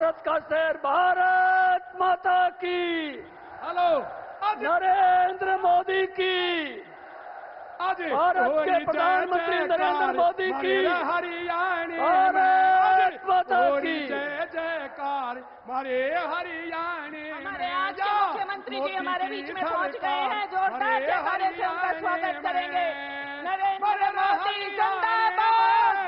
भारत का शहर, भारत माता की। हेलो नरेंद्र मोदी की। भारत के प्रधानमंत्री नरेंद्र मोदी की। हरियाणा भारत माता की। जय जयकार मारे हरियाणा। हमारे आज के मुख्यमंत्री जी हमारे बीच में पहुंच गए हैं। जोरदार जयकारे से उनका स्वागत करेंगे। नरेंद्र मोदी जिंदाबाद।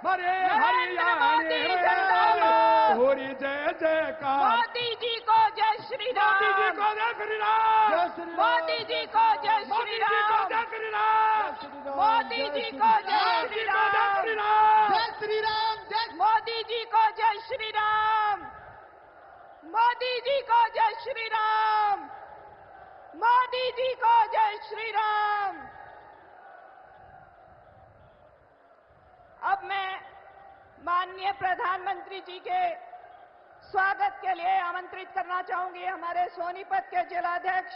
मारे नरेंद्र मोदी हरियाणा जिंदाबाद। होरी जय जयकार। मोदी जी को जय श्री राम। मोदी जी को जय श्री राम। मोदी जी को जय श्री राम। जय श्री राम। मोदी जी को जय श्री राम। जय श्री राम। मोदी जी को जय श्री राम। मोदी जी को जय श्री राम। मोदी जी को जय श्री राम। अब मैं माननीय प्रधानमंत्री जी के स्वागत के लिए आमंत्रित करना चाहूंगी हमारे सोनीपत के जिलाध्यक्ष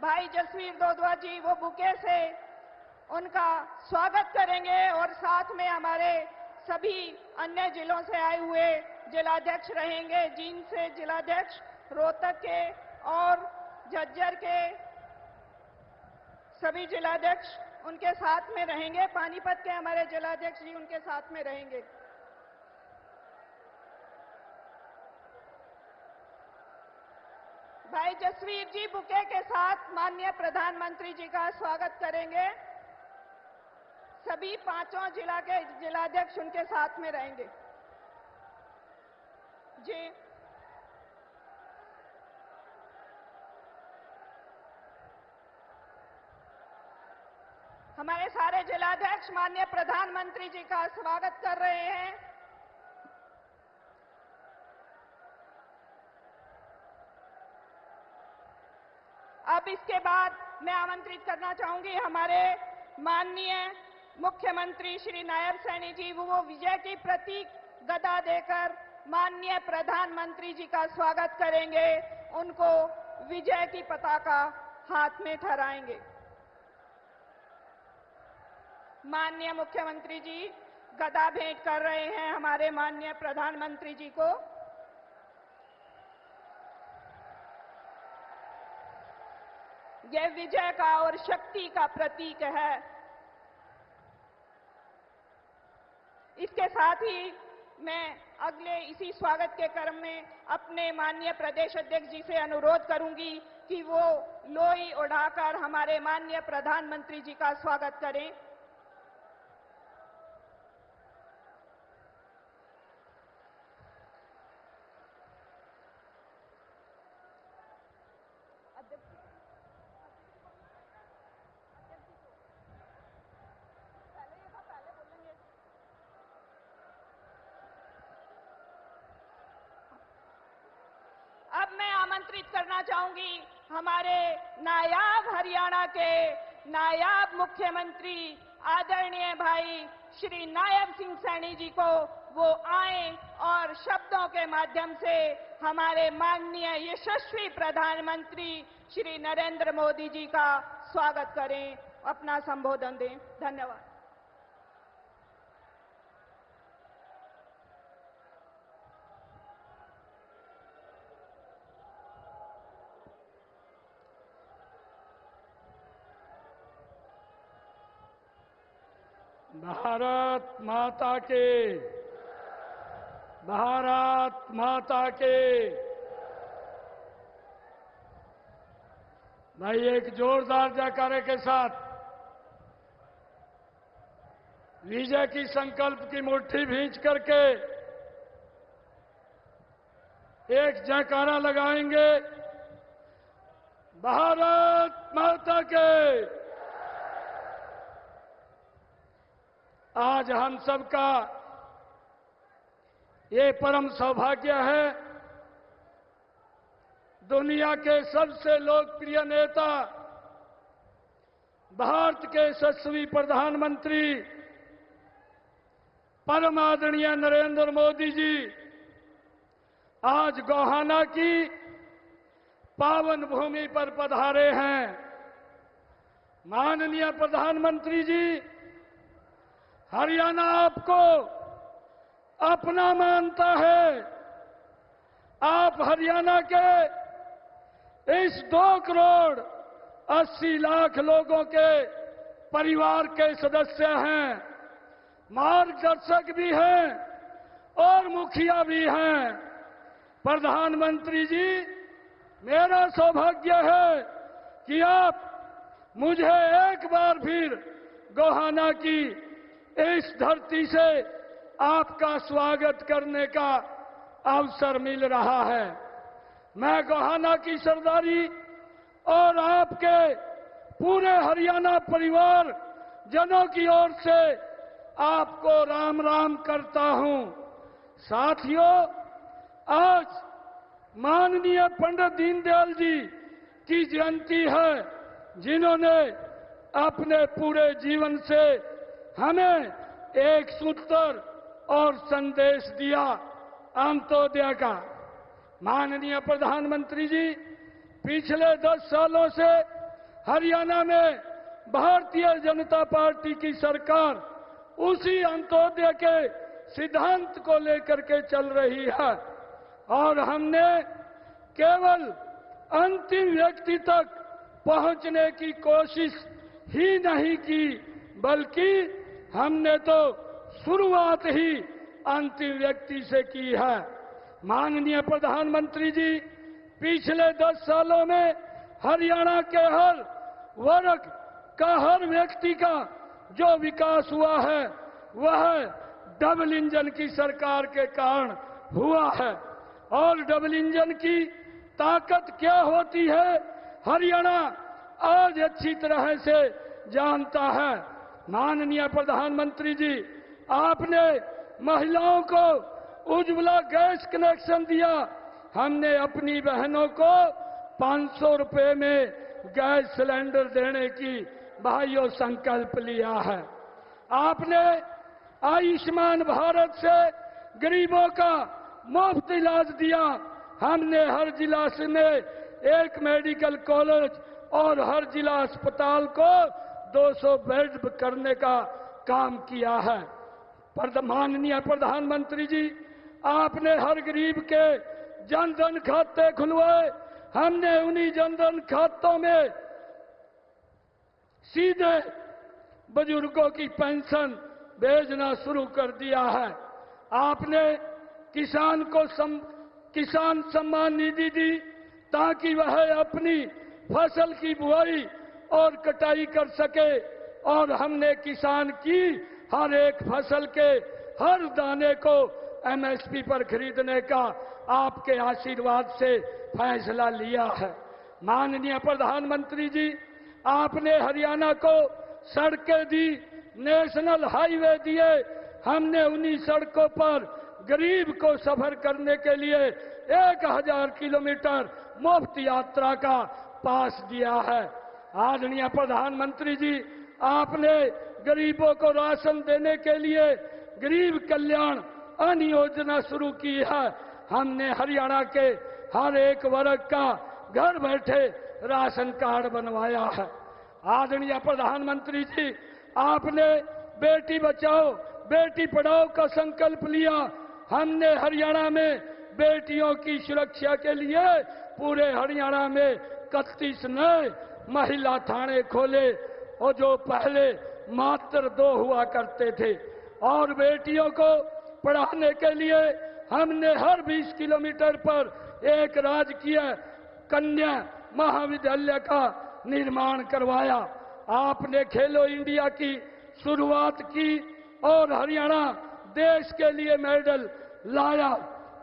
भाई जसवीर दोदवा जी। वो बुके से उनका स्वागत करेंगे और साथ में हमारे सभी अन्य जिलों से आए हुए जिलाध्यक्ष रहेंगे। जींद से जिलाध्यक्ष, रोहतक के और झज्जर के सभी जिलाध्यक्ष उनके साथ में रहेंगे। पानीपत के हमारे जिलाध्यक्ष जी उनके साथ में रहेंगे। भाई जसवीर जी बुके के साथ माननीय प्रधानमंत्री जी का स्वागत करेंगे। सभी पांचों जिला के जिलाध्यक्ष उनके साथ में रहेंगे जी। हमारे सारे जिलाध्यक्ष माननीय प्रधानमंत्री जी का स्वागत कर रहे हैं। अब इसके बाद मैं आमंत्रित करना चाहूंगी हमारे माननीय मुख्यमंत्री श्री नायब सैनी जी। वो विजय की प्रतीक गदा देकर माननीय प्रधानमंत्री जी का स्वागत करेंगे। उनको विजय की पताका हाथ में ठहराएंगे। माननीय मुख्यमंत्री जी गदा भेंट कर रहे हैं हमारे माननीय प्रधानमंत्री जी को। यह विजय का और शक्ति का प्रतीक है। इसके साथ ही मैं अगले इसी स्वागत के क्रम में अपने माननीय प्रदेश अध्यक्ष जी से अनुरोध करूंगी कि वो लोई उड़ाकर हमारे माननीय प्रधानमंत्री जी का स्वागत करें। अब मैं आमंत्रित करना चाहूंगी हमारे नायाब हरियाणा के नायाब मुख्यमंत्री आदरणीय भाई श्री नायब सिंह सैनी जी को। वो आए और शब्दों के माध्यम से हमारे माननीय यशस्वी प्रधानमंत्री श्री नरेंद्र मोदी जी का स्वागत करें, अपना संबोधन दें। धन्यवाद। भारत माता के। भारत माता के। भाई एक जोरदार जयकारे के साथ विजय की संकल्प की मुट्ठी भींच करके एक जयकारा लगाएंगे। भारत माता के। आज हम सबका ये परम सौभाग्य है, दुनिया के सबसे लोकप्रिय नेता, भारत के यशस्वी प्रधानमंत्री परम आदरणीय नरेंद्र मोदी जी आज गोहाना की पावन भूमि पर पधारे हैं। माननीय प्रधानमंत्री जी, हरियाणा आपको अपना मानता है। आप हरियाणा के इस 2 करोड़ 80 लाख लोगों के परिवार के सदस्य हैं, मार्गदर्शक भी हैं और मुखिया भी हैं। प्रधानमंत्री जी, मेरा सौभाग्य है कि आप मुझे एक बार फिर गोहाना की इस धरती से आपका स्वागत करने का अवसर मिल रहा है। मैं गोहाना की सरदारी और आपके पूरे हरियाणा परिवार जनों की ओर से आपको राम राम करता हूं। साथियों, आज माननीय पंडित दीनदयाल जी की जयंती है, जिन्होंने अपने पूरे जीवन से हमें एक सूत्र और संदेश दिया, अंत्योदय का। माननीय प्रधानमंत्री जी, पिछले 10 सालों से हरियाणा में भारतीय जनता पार्टी की सरकार उसी अंत्योदय के सिद्धांत को लेकर के चल रही है और हमने केवल अंतिम व्यक्ति तक पहुंचने की कोशिश ही नहीं की, बल्कि हमने तो शुरुआत ही अंतिम व्यक्ति से की है। माननीय प्रधानमंत्री जी, पिछले 10 सालों में हरियाणा के हर वर्ग का, हर व्यक्ति का जो विकास हुआ है वह डबल इंजन की सरकार के कारण हुआ है। और डबल इंजन की ताकत क्या होती है, हरियाणा आज अच्छी तरह से जानता है। माननीय प्रधानमंत्री जी, आपने महिलाओं को उज्ज्वला गैस कनेक्शन दिया, हमने अपनी बहनों को 500 रुपए में गैस सिलेंडर देने की भाइयों संकल्प लिया है। आपने आयुष्मान भारत से गरीबों का मुफ्त इलाज दिया, हमने हर जिला में एक मेडिकल कॉलेज और हर जिला अस्पताल को 200 बेड करने का काम किया है। माननीय प्रधानमंत्री जी, आपने हर गरीब के जनधन खाते खुलवाए, हमने उन्हीं जनधन खातों में सीधे बुजुर्गों की पेंशन भेजना शुरू कर दिया है। आपने किसान को किसान सम्मान निधि दी ताकि वह अपनी फसल की बुआई और कटाई कर सके, और हमने किसान की हर एक फसल के हर दाने को एमएसपी पर खरीदने का आपके आशीर्वाद से फैसला लिया है। माननीय प्रधानमंत्री जी, आपने हरियाणा को सड़कें दी, नेशनल हाईवे दिए, हमने उन्हीं सड़कों पर गरीब को सफर करने के लिए 1000 किलोमीटर मुफ्त यात्रा का पास दिया है। आदरणीय प्रधानमंत्री जी, आपने गरीबों को राशन देने के लिए गरीब कल्याण अन्न योजना शुरू की है, हमने हरियाणा के हर एक वर्ग का घर बैठे राशन कार्ड बनवाया है। आदरणीय प्रधानमंत्री जी, आपने बेटी बचाओ बेटी पढ़ाओ का संकल्प लिया, हमने हरियाणा में बेटियों की सुरक्षा के लिए पूरे हरियाणा में 31 नए महिला थाने खोले, और जो पहले मात्र 2 हुआ करते थे। और बेटियों को पढ़ाने के लिए हमने हर 20 किलोमीटर पर एक राजकीय कन्या महाविद्यालय का निर्माण करवाया। आपने खेलो इंडिया की शुरुआत की और हरियाणा देश के लिए मेडल लाया।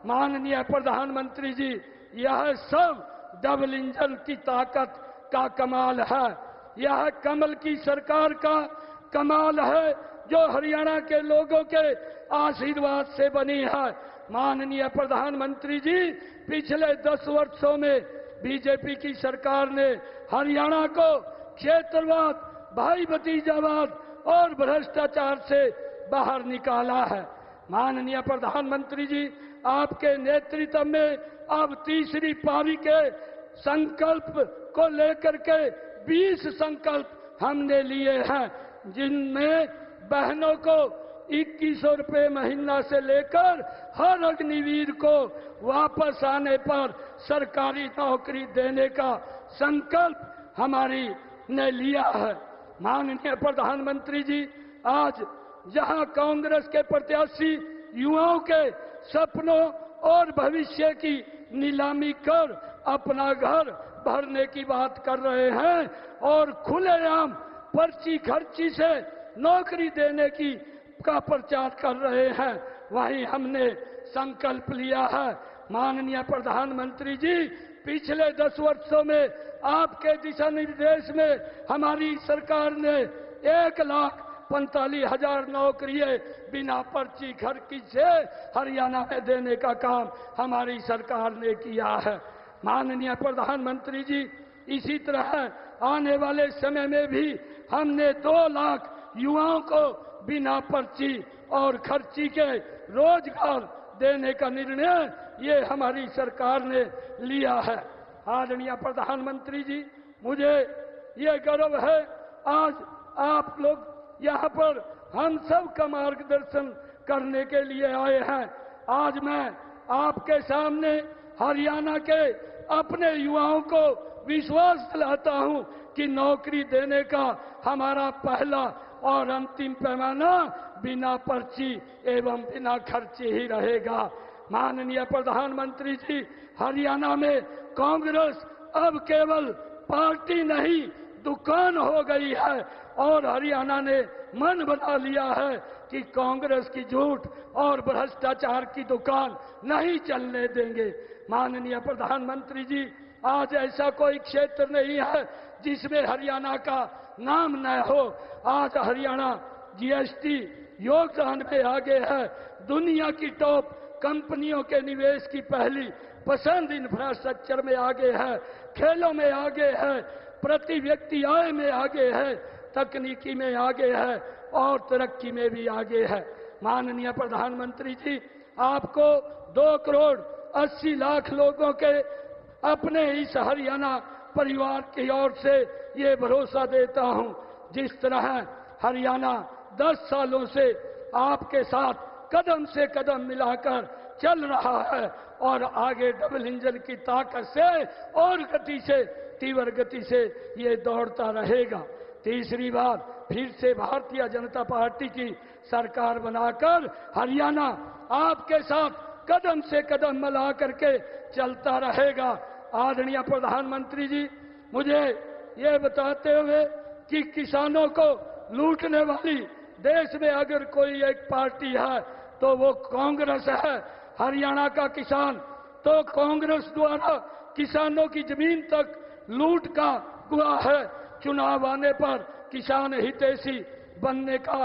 माननीय प्रधानमंत्री जी, यह सब डबल इंजन की ताकत का कमाल है, यह कमल की सरकार का कमाल है जो हरियाणा के लोगों के आशीर्वाद से बनी है। माननीय प्रधानमंत्री जी, पिछले 10 वर्षों में बीजेपी की सरकार ने हरियाणा को क्षेत्रवाद, भाई भतीजावाद और भ्रष्टाचार से बाहर निकाला है। माननीय प्रधानमंत्री जी, आपके नेतृत्व में अब तीसरी पारी के संकल्प को लेकर के 20 संकल्प हमने लिए हैं, जिनमें बहनों को 2100 रुपये महीना से लेकर हर अग्निवीर को वापस आने पर सरकारी नौकरी देने का संकल्प हमारी ने लिया है। माननीय प्रधानमंत्री जी, आज जहां कांग्रेस के प्रत्याशी युवाओं के सपनों और भविष्य की नीलामी कर अपना घर भरने की बात कर रहे हैं और खुलेआम पर्ची खर्ची से नौकरी देने की का प्रचार कर रहे हैं, वहीं हमने संकल्प लिया है। माननीय प्रधानमंत्री जी, पिछले 10 वर्षों में आपके दिशा निर्देश में हमारी सरकार ने 1,45,000 नौकरियां बिना पर्ची खर्ची से हरियाणा में देने का काम हमारी सरकार ने किया है। माननीय प्रधानमंत्री जी, इसी तरह आने वाले समय में भी हमने 2 लाख युवाओं को बिना पर्ची और खर्ची के रोजगार देने का निर्णय ये हमारी सरकार ने लिया है। आदरणीय प्रधानमंत्री जी, मुझे ये गर्व है आज आप लोग यहाँ पर हम सब का मार्गदर्शन करने के लिए आए हैं। आज मैं आपके सामने हरियाणा के अपने युवाओं को विश्वास दिलाता हूँ कि नौकरी देने का हमारा पहला और अंतिम पैमाना बिना पर्ची एवं बिना खर्चे ही रहेगा। माननीय प्रधानमंत्री जी, हरियाणा में कांग्रेस अब केवल पार्टी नहीं दुकान हो गई है और हरियाणा ने मन बना लिया है कि कांग्रेस की झूठ और भ्रष्टाचार की दुकान नहीं चलने देंगे। माननीय प्रधानमंत्री जी, आज ऐसा कोई क्षेत्र नहीं है जिसमें हरियाणा का नाम न हो। आज हरियाणा जीएसटी योगदान में आगे है, दुनिया की टॉप कंपनियों के निवेश की पहली पसंद इंफ्रास्ट्रक्चर में आगे है, खेलों में आगे है, प्रति व्यक्ति आय में आगे है, तकनीकी में आगे है और तरक्की में भी आगे है। माननीय प्रधानमंत्री जी, आपको 2 करोड़ 80 लाख लोगों के अपने इस हरियाणा परिवार की ओर से ये भरोसा देता हूं, जिस तरह हरियाणा 10 सालों से आपके साथ कदम से कदम मिलाकर चल रहा है और आगे डबल इंजन की ताकत से और गति से, तीव्र गति से ये दौड़ता रहेगा। तीसरी बार फिर से भारतीय जनता पार्टी की सरकार बनाकर हरियाणा आपके साथ कदम से कदम मिला करके चलता रहेगा। आदरणीय प्रधानमंत्री जी, मुझे ये बताते हुए कि किसानों को लूटने वाली देश में अगर कोई एक पार्टी है तो वो कांग्रेस है। हरियाणा का किसान तो कांग्रेस द्वारा किसानों की जमीन तक लूट का गुआ है। चुनाव आने पर किसान हितैषी बनने का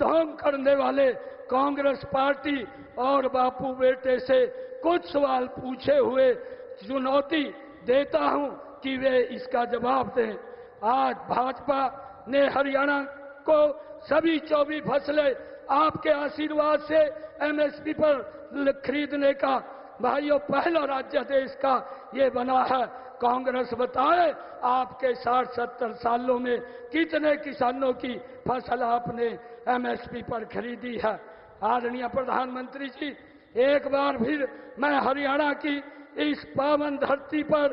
ढोंग करने वाले कांग्रेस पार्टी और बापू बेटे से कुछ सवाल पूछे हुए चुनौती देता हूं कि वे इसका जवाब दें। आज भाजपा ने हरियाणा को सभी 24 फसलें आपके आशीर्वाद से एमएसपी पर खरीदने का भाइयों पहला राज्य देश का ये बना है। कांग्रेस बताए आपके 60-70 सालों में कितने किसानों की फसल आपने एमएसपी पर खरीदी है। आदरणीय प्रधानमंत्री जी, एक बार फिर मैं हरियाणा की इस पावन धरती पर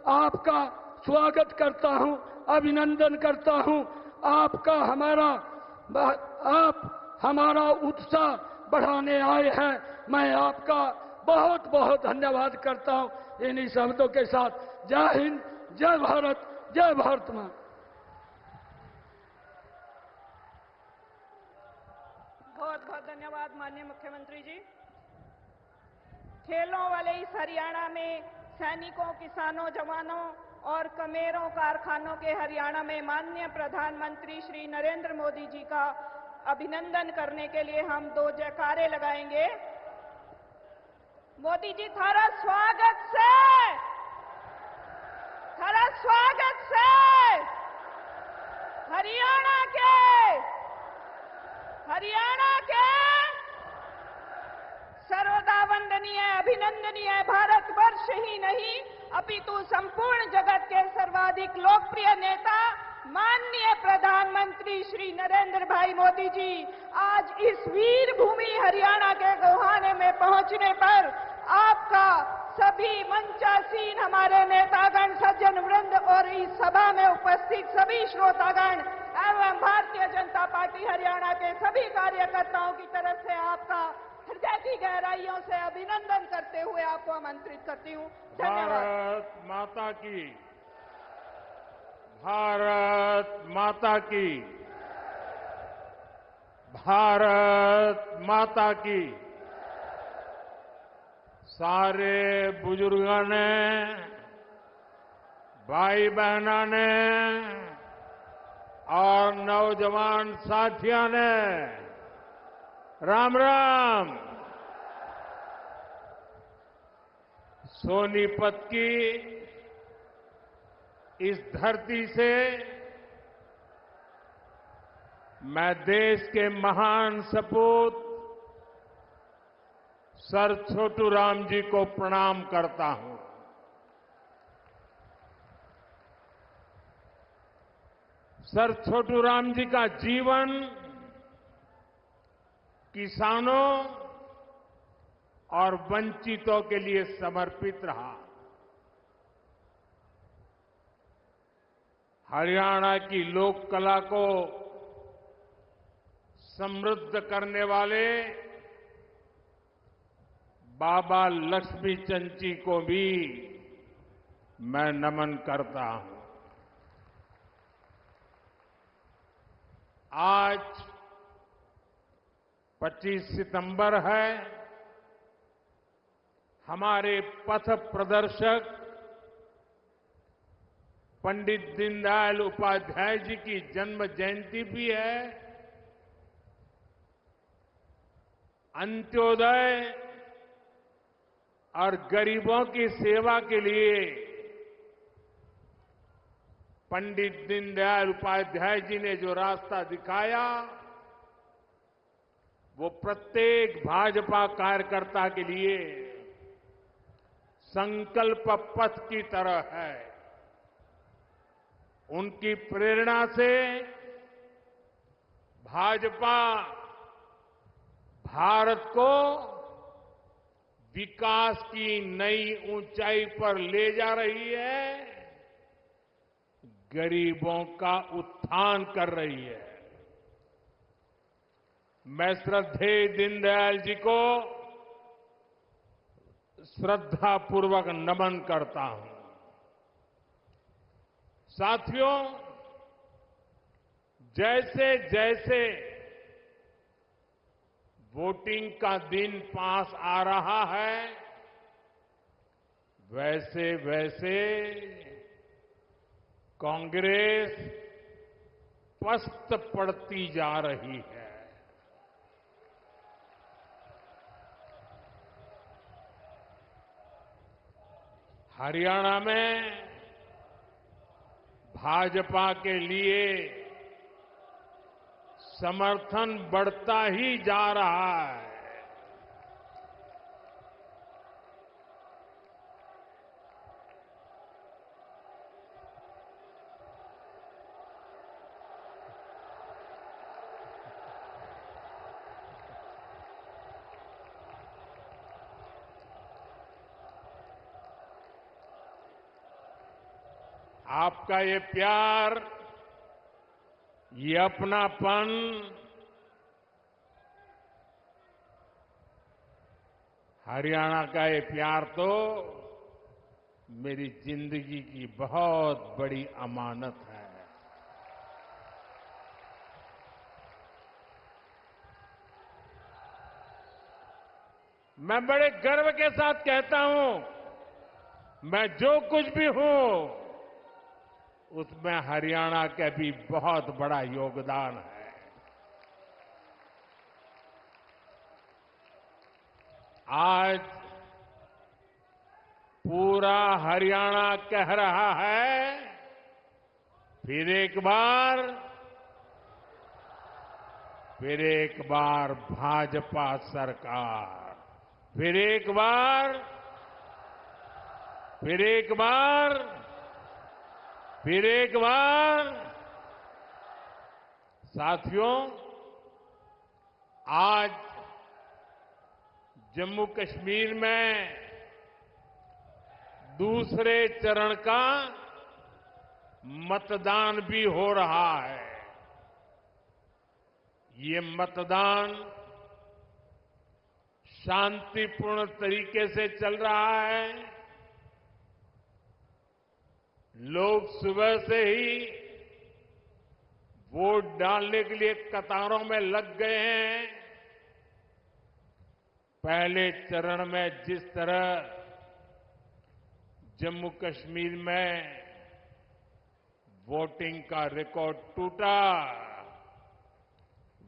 आपका स्वागत करता हूं, अभिनंदन करता हूं। आप हमारा उत्साह बढ़ाने आए हैं। मैं आपका बहुत बहुत धन्यवाद करता हूं। इन्हीं शब्दों के साथ जय हिंद, जय भारत, जय भारत मां। बहुत बहुत धन्यवाद माननीय मुख्यमंत्री जी। खेलों वाले इस हरियाणा में सैनिकों, किसानों, जवानों और कमेरों कारखानों के हरियाणा में माननीय प्रधानमंत्री श्री नरेंद्र मोदी जी का अभिनंदन करने के लिए हम 2 जयकारे लगाएंगे। मोदी जी, थारा स्वागत से, थारा स्वागत से हरियाणा के सर्वदा वंदनीय, अभिनंदनीय भारतवर्ष ही नहीं अपितु संपूर्ण जगत के सर्वाधिक लोकप्रिय नेता माननीय प्रधानमंत्री श्री नरेंद्र भाई मोदी जी आज इस वीर भूमि हरियाणा के गोहाने में पहुंचने पर आपका सभी मंचासीन हमारे नेतागण, सज्जन वृंद और इस सभा में उपस्थित सभी श्रोतागण एवं भारतीय जनता पार्टी हरियाणा के सभी कार्यकर्ताओं की तरफ से आपका हृदय की गहराइयों से अभिनंदन करते हुए आपको आमंत्रित करती हूँ। धन्यवाद। भारत माता की, भारत माता की, भारत माता की। सारे बुजुर्गों ने, भाई बहनों ने और नौजवान साथियों ने राम राम। सोनीपत की इस धरती से मैं देश के महान सपूत सर छोटू राम जी को प्रणाम करता हूं। सर छोटू राम जी का जीवन किसानों और वंचितों के लिए समर्पित रहा। हरियाणा की लोक कला को समृद्ध करने वाले बाबा लक्ष्मी चंद जी को भी मैं नमन करता हूं। आज 25 सितंबर है। हमारे पथ प्रदर्शक पंडित दीनदयाल उपाध्याय जी की जन्म जयंती भी है। अंत्योदय और गरीबों की सेवा के लिए पंडित दीनदयाल उपाध्याय जी ने जो रास्ता दिखाया, वो प्रत्येक भाजपा कार्यकर्ता के लिए संकल्प पथ की तरह है। उनकी प्रेरणा से भाजपा भारत को विकास की नई ऊंचाई पर ले जा रही है, गरीबों का उत्थान कर रही है। मैं श्रद्धेय दीनदयाल जी को श्रद्धापूर्वक नमन करता हूं। साथियों, जैसे जैसे वोटिंग का दिन पास आ रहा है, वैसे वैसे कांग्रेस पस्त पड़ती जा रही है। हरियाणा में भाजपा के लिए समर्थन बढ़ता ही जा रहा है। आपका ये प्यार, ये अपनापन हरियाणा का ये प्यार तो मेरी जिंदगी की बहुत बड़ी अमानत है। मैं बड़े गर्व के साथ कहता हूं, मैं जो कुछ भी हूं उसमें हरियाणा का भी बहुत बड़ा योगदान है। आज पूरा हरियाणा कह रहा है, फिर एक बार भाजपा सरकार, फिर एक बार साथियों, आज जम्मू कश्मीर में दूसरे चरण का मतदान भी हो रहा है। ये मतदान शांतिपूर्ण तरीके से चल रहा है। लोग सुबह से ही वोट डालने के लिए कतारों में लग गए हैं। पहले चरण में जिस तरह जम्मू कश्मीर में वोटिंग का रिकॉर्ड टूटा,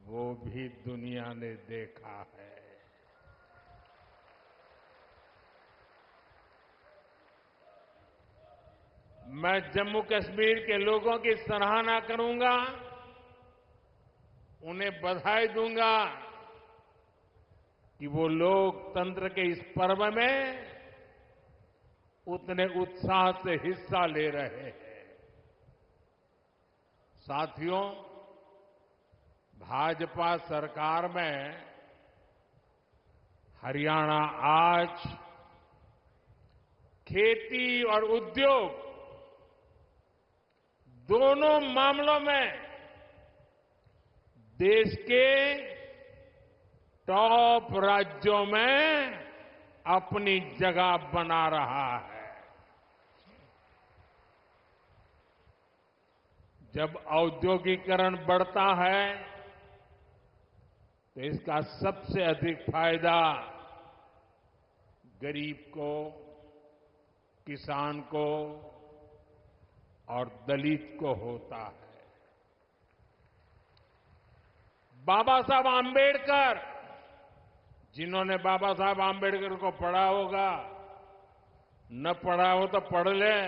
वो भी दुनिया ने देखा है। मैं जम्मू कश्मीर के लोगों की सराहना करूंगा, उन्हें बधाई दूंगा कि वो लोकतंत्र के इस पर्व में उतने उत्साह से हिस्सा ले रहे हैं। साथियों, भाजपा सरकार में हरियाणा आज खेती और उद्योग दोनों मामलों में देश के टॉप राज्यों में अपनी जगह बना रहा है। जब औद्योगिकरण बढ़ता है तो इसका सबसे अधिक फायदा गरीब को, किसान को और दलित को होता है। बाबा साहब आंबेडकर, जिन्होंने बाबा साहब आंबेडकर को पढ़ा होगा, न पढ़ा हो तो पढ़ ले।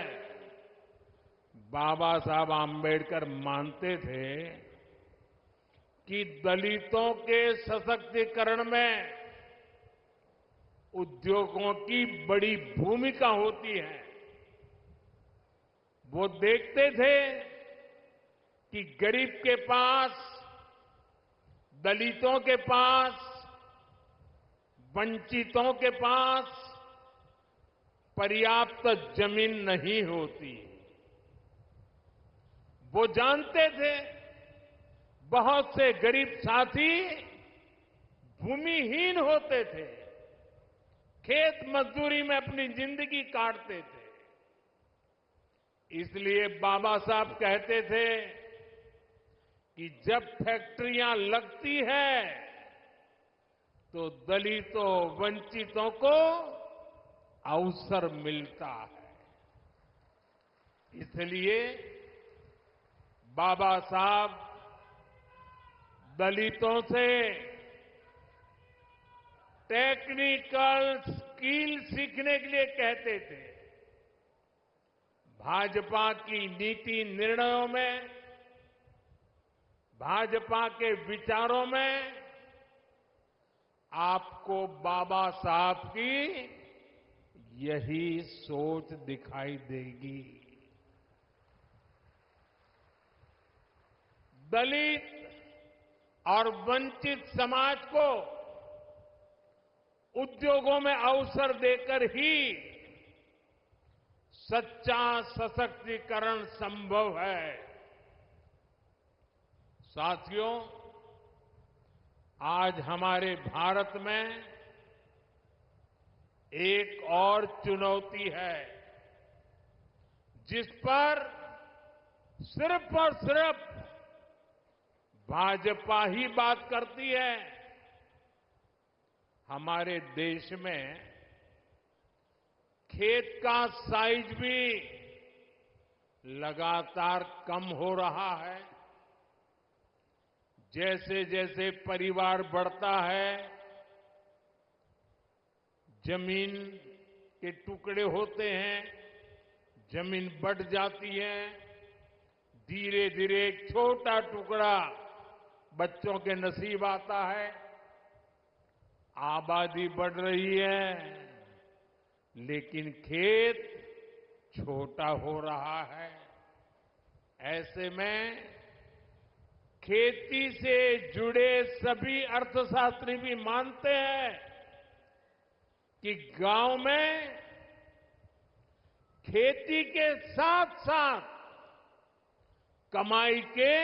बाबा साहब आंबेडकर मानते थे कि दलितों के सशक्तिकरण में उद्योगों की बड़ी भूमिका होती है। वो देखते थे कि गरीब के पास, दलितों के पास, वंचितों के पास पर्याप्त जमीन नहीं होती। वो जानते थे बहुत से गरीब साथी भूमिहीन होते थे, खेत मजदूरी में अपनी जिंदगी काटते थे। इसलिए बाबा साहब कहते थे कि जब फैक्ट्रियां लगती है तो दलितों, वंचितों को अवसर मिलता है। इसलिए बाबा साहब दलितों से टेक्निकल स्किल सीखने के लिए कहते थे। भाजपा की नीति निर्णयों में, भाजपा के विचारों में आपको बाबा साहब की यही सोच दिखाई देगी। दलित और वंचित समाज को उद्योगों में अवसर देकर ही सच्चा सशक्तिकरण संभव है। साथियों, आज हमारे भारत में एक और चुनौती है जिस पर सिर्फ और सिर्फ भाजपा ही बात करती है। हमारे देश में खेत का साइज भी लगातार कम हो रहा है। जैसे जैसे परिवार बढ़ता है, जमीन के टुकड़े होते हैं, जमीन बढ़ जाती है। धीरे धीरे एक छोटा टुकड़ा बच्चों के नसीब आता है। आबादी बढ़ रही है, लेकिन खेत छोटा हो रहा है। ऐसे में खेती से जुड़े सभी अर्थशास्त्री भी मानते हैं कि गांव में खेती के साथ साथ कमाई के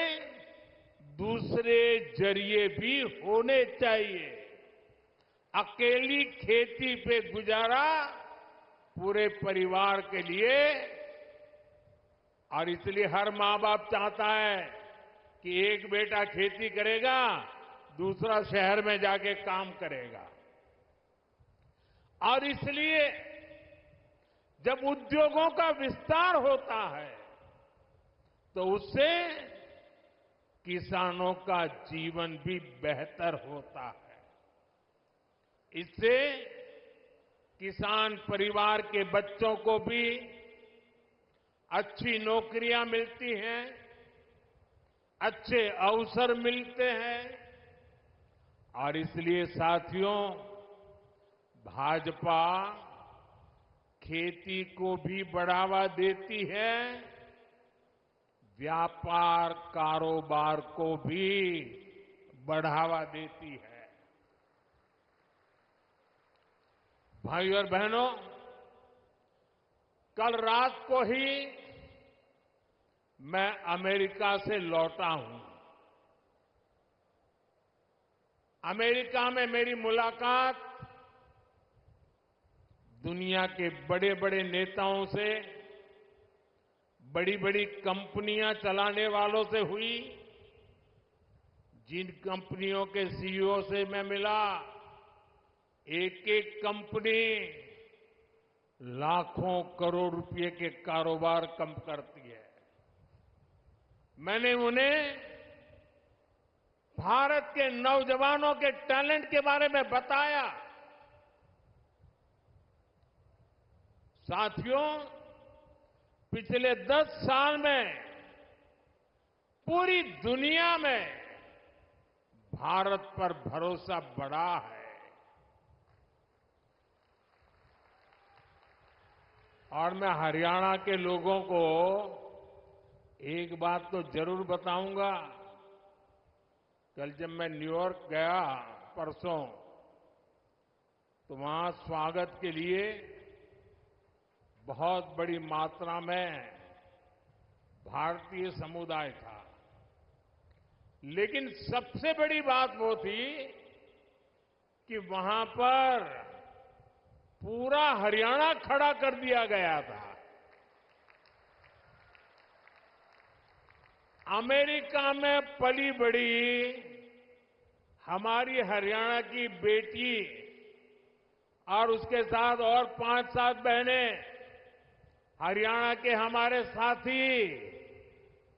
दूसरे जरिए भी होने चाहिए। अकेली खेती पे गुजारा पूरे परिवार के लिए, और इसलिए हर मां बाप चाहता है कि एक बेटा खेती करेगा, दूसरा शहर में जाके काम करेगा। और इसलिए जब उद्योगों का विस्तार होता है तो उससे किसानों का जीवन भी बेहतर होता है। इससे किसान परिवार के बच्चों को भी अच्छी नौकरियां मिलती हैं, अच्छे अवसर मिलते हैं, और इसलिए साथियों, भाजपा खेती को भी बढ़ावा देती है, व्यापार कारोबार को भी बढ़ावा देती है। भाइयों और बहनों, कल रात को ही मैं अमेरिका से लौटा हूं। अमेरिका में मेरी मुलाकात दुनिया के बड़े बड़े नेताओं से, बड़ी बड़ी कंपनियां चलाने वालों से हुई। जिन कंपनियों के सीईओ से मैं मिला, एक एक कंपनी लाखों करोड़ रुपए के कारोबार कम करती है। मैंने उन्हें भारत के नौजवानों के टैलेंट के बारे में बताया। साथियों, पिछले 10 साल में पूरी दुनिया में भारत पर भरोसा बढ़ा है। और मैं हरियाणा के लोगों को एक बात तो जरूर बताऊंगा। कल जब मैं न्यूयॉर्क गया परसों, तो वहां स्वागत के लिए बहुत बड़ी मात्रा में भारतीय समुदाय था। लेकिन सबसे बड़ी बात वो थी कि वहां पर पूरा हरियाणा खड़ा कर दिया गया था। अमेरिका में पली बड़ी हमारी हरियाणा की बेटी और उसके साथ और 5-7 बहनें, हरियाणा के हमारे साथी,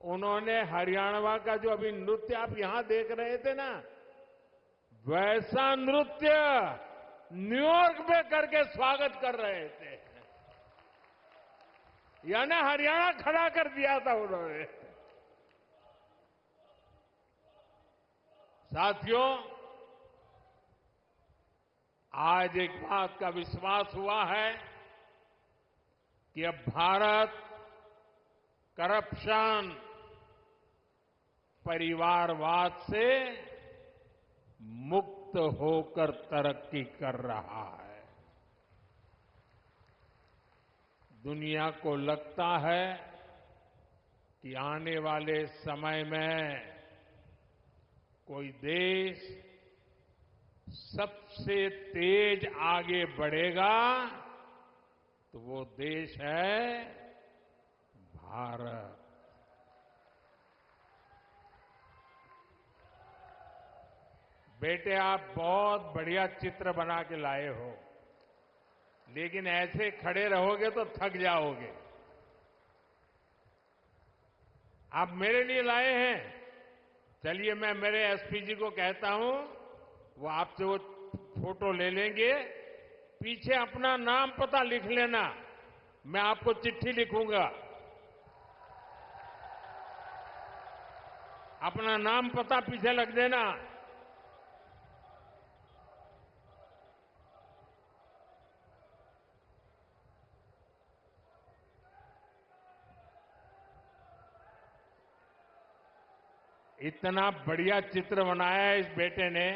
उन्होंने हरियाणा का जो अभी नृत्य आप यहां देख रहे थे ना, वैसा नृत्य न्यूयॉर्क में करके स्वागत कर रहे थे। यानी हरियाणा खड़ा कर दिया था उन्होंने। साथियों, आज एक बात का विश्वास हुआ है कि अब भारत करप्शन, परिवारवाद से मुक्त होकर तरक्की कर रहा है। दुनिया को लगता है कि आने वाले समय में कोई देश सबसे तेज आगे बढ़ेगा तो वो देश है भारत। बेटे, आप बहुत बढ़िया चित्र बना के लाए हो, लेकिन ऐसे खड़े रहोगे तो थक जाओगे। आप मेरे लिए लाए हैं। चलिए, मैं मेरे एसपी जी को कहता हूं, वो आपसे वो फोटो ले लेंगे। पीछे अपना नाम पता लिख लेना, मैं आपको चिट्ठी लिखूंगा। अपना नाम पता पीछे लिख देना। इतना बढ़िया चित्र बनाया है इस बेटे ने।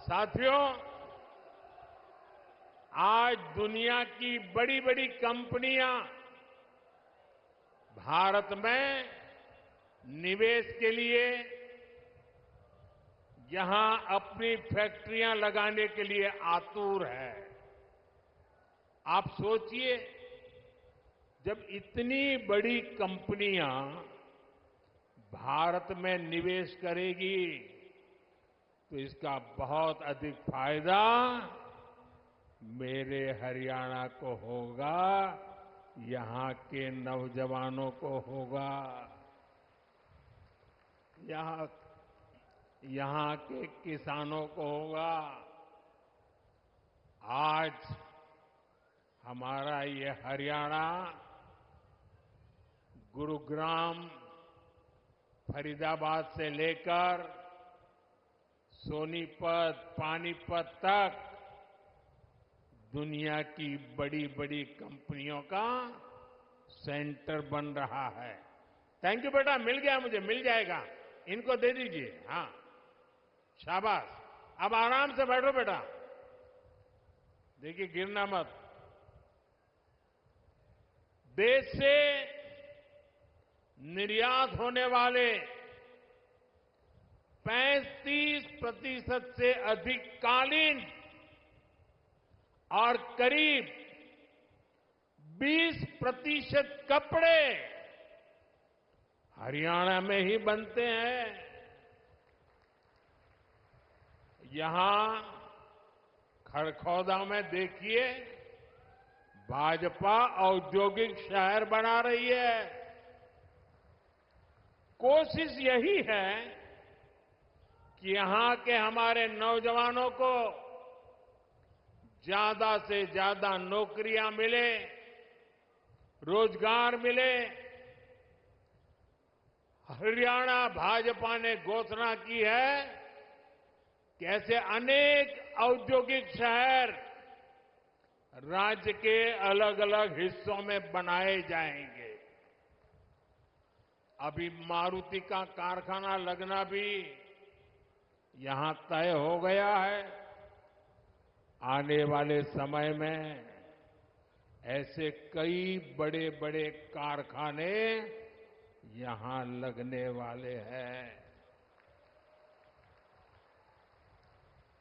साथियों, आज दुनिया की बड़ी बड़ी कंपनियां भारत में निवेश के लिए, यहां अपनी फैक्ट्रियां लगाने के लिए आतुर है। आप सोचिए, जब इतनी बड़ी कंपनियां भारत में निवेश करेगी तो इसका बहुत अधिक फायदा मेरे हरियाणा को होगा, यहां के नौजवानों को होगा, यहां के किसानों को होगा। आज हमारा ये हरियाणा गुरुग्राम, फरीदाबाद से लेकर सोनीपत, पानीपत तक दुनिया की बड़ी बड़ी कंपनियों का सेंटर बन रहा है। थैंक यू बेटा, मिल गया मुझे, मिल जाएगा, इनको दे दीजिए। हाँ, शाबाश। अब आराम से बैठो बेटा, देखिए गिरना मत। देश से निर्यात होने वाले 35% से अधिक कालीन और करीब 20% कपड़े हरियाणा में ही बनते हैं। यहां खड़खौदा में देखिए, भाजपा औद्योगिक शहर बना रही है। कोशिश यही है कि यहां के हमारे नौजवानों को ज्यादा से ज्यादा नौकरियां मिले, रोजगार मिले। हरियाणा भाजपा ने घोषणा की है कि ऐसे अनेक औद्योगिक शहर राज्य के अलग अलग हिस्सों में बनाए जाएंगे। अभी मारुति का कारखाना लगना भी यहां तय हो गया है। आने वाले समय में ऐसे कई बड़े बड़े कारखाने यहां लगने वाले हैं।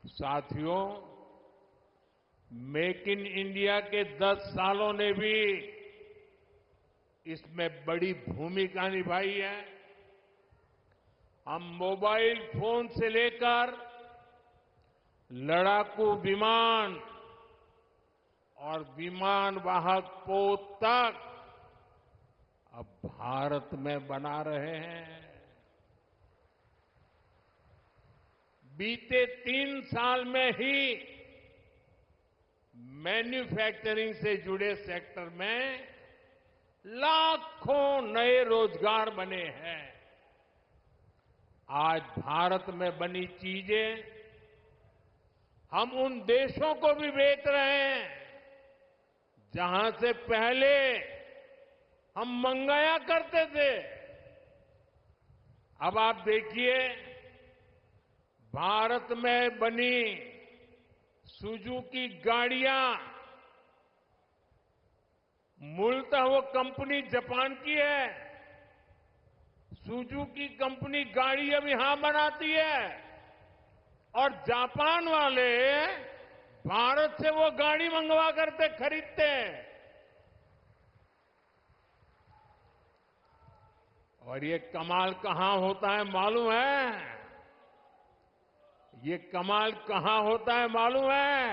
साथियों, मेक इन इंडिया के 10 सालों ने भी इसमें बड़ी भूमिका निभाई है। हम मोबाइल फोन से लेकर लड़ाकू विमान और विमान वाहक पोत तक अब भारत में बना रहे हैं। बीते 3 साल में ही मैन्युफैक्चरिंग से जुड़े सेक्टर में लाखों नए रोजगार बने हैं। आज भारत में बनी चीजें हम उन देशों को भी बेच रहे हैं जहां से पहले हम मंगाया करते थे। अब आप देखिए, भारत में बनी सुजुकी गाड़ियां, मूलतः वो कंपनी जापान की है। सुजुकी कंपनी गाड़ी अब यहां बनाती है और जापान वाले भारत से वो गाड़ी मंगवा करते खरीदते हैं। और ये कमाल कहां होता है मालूम है? ये कमाल कहां होता है मालूम है?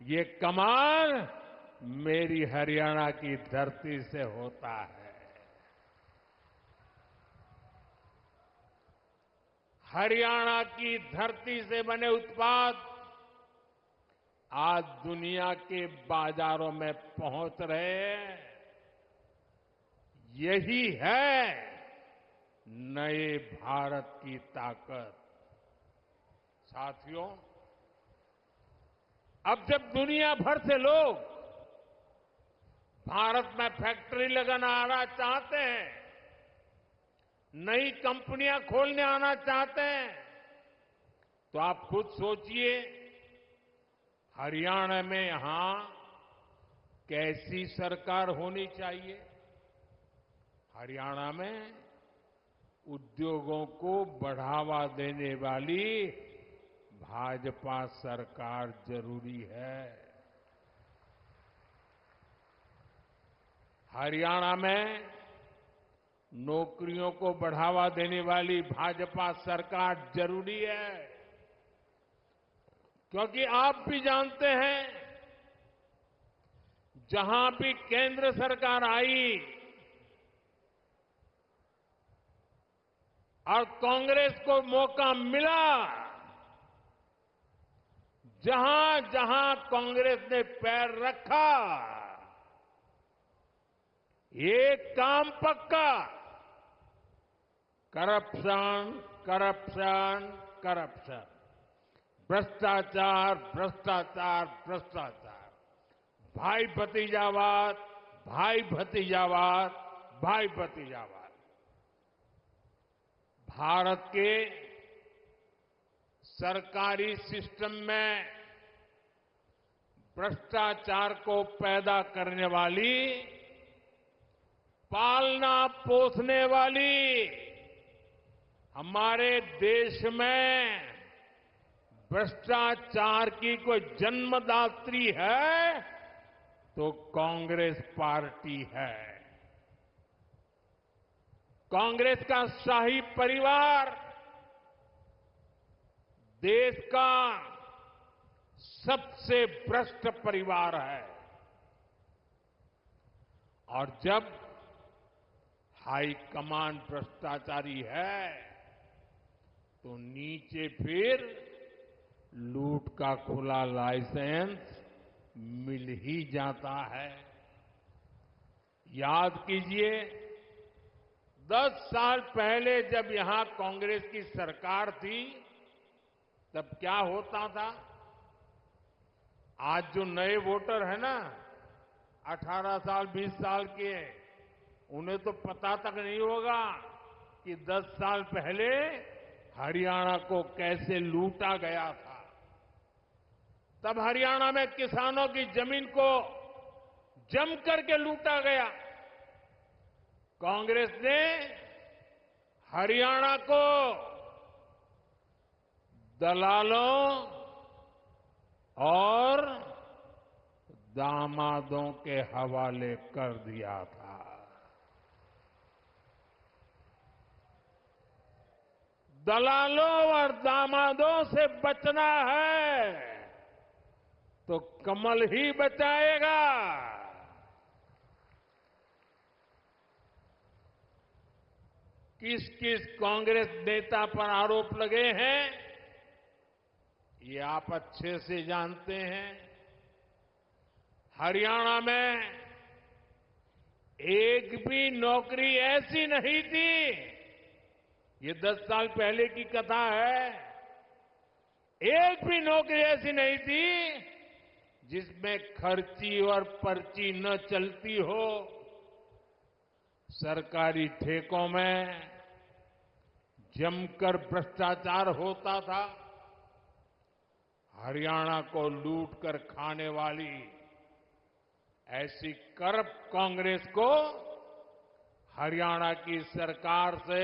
ये कमाल मेरी हरियाणा की धरती से होता है। हरियाणा की धरती से बने उत्पाद आज दुनिया के बाजारों में पहुंच रहे हैं। यही है नए भारत की ताकत। साथियों, अब जब दुनिया भर से लोग भारत में फैक्ट्री लगाना चाहते हैं, नई कंपनियां खोलने आना चाहते हैं, तो आप खुद सोचिए हरियाणा में यहां कैसी सरकार होनी चाहिए। हरियाणा में उद्योगों को बढ़ावा देने वाली भाजपा सरकार जरूरी है। हरियाणा में नौकरियों को बढ़ावा देने वाली भाजपा सरकार जरूरी है, क्योंकि आप भी जानते हैं जहां भी केंद्र सरकार आई और कांग्रेस को मौका मिला, जहां जहां कांग्रेस ने पैर रखा, ये काम पक्का करप्शन, करप्शन, करप्शन, भ्रष्टाचार, भ्रष्टाचार, भ्रष्टाचार, भाई भतीजावाद, भाई भतीजावाद, भाई भतीजावाद। भारत के सरकारी सिस्टम में भ्रष्टाचार को पैदा करने वाली, पालना पोसने वाली, हमारे देश में भ्रष्टाचार की कोई जन्मदात्री है तो कांग्रेस पार्टी है। कांग्रेस का शाही परिवार देश का सबसे भ्रष्ट परिवार है, और जब हाईकमान भ्रष्टाचारी है तो नीचे फिर लूट का खुला लाइसेंस मिल ही जाता है। याद कीजिए 10 साल पहले जब यहां कांग्रेस की सरकार थी तब क्या होता था। आज जो नए वोटर है ना 18 साल 20 साल के, उन्हें तो पता तक नहीं होगा कि 10 साल पहले हरियाणा को कैसे लूटा गया था। तब हरियाणा में किसानों की जमीन को जम करके लूटा गया। कांग्रेस ने हरियाणा को दलालों और दामादों के हवाले कर दिया था। दलालों और दामादों से बचना है तो कमल ही बचाएगा। किस किस कांग्रेस नेता पर आरोप लगे हैं ये आप अच्छे से जानते हैं। हरियाणा में एक भी नौकरी ऐसी नहीं थी, ये 10 साल पहले की कथा है, एक भी नौकरी ऐसी नहीं थी जिसमें खर्ची और पर्ची न चलती हो। सरकारी ठेकों में जमकर भ्रष्टाचार होता था। हरियाणा को लूट कर खाने वाली ऐसी करप्ट कांग्रेस को हरियाणा की सरकार से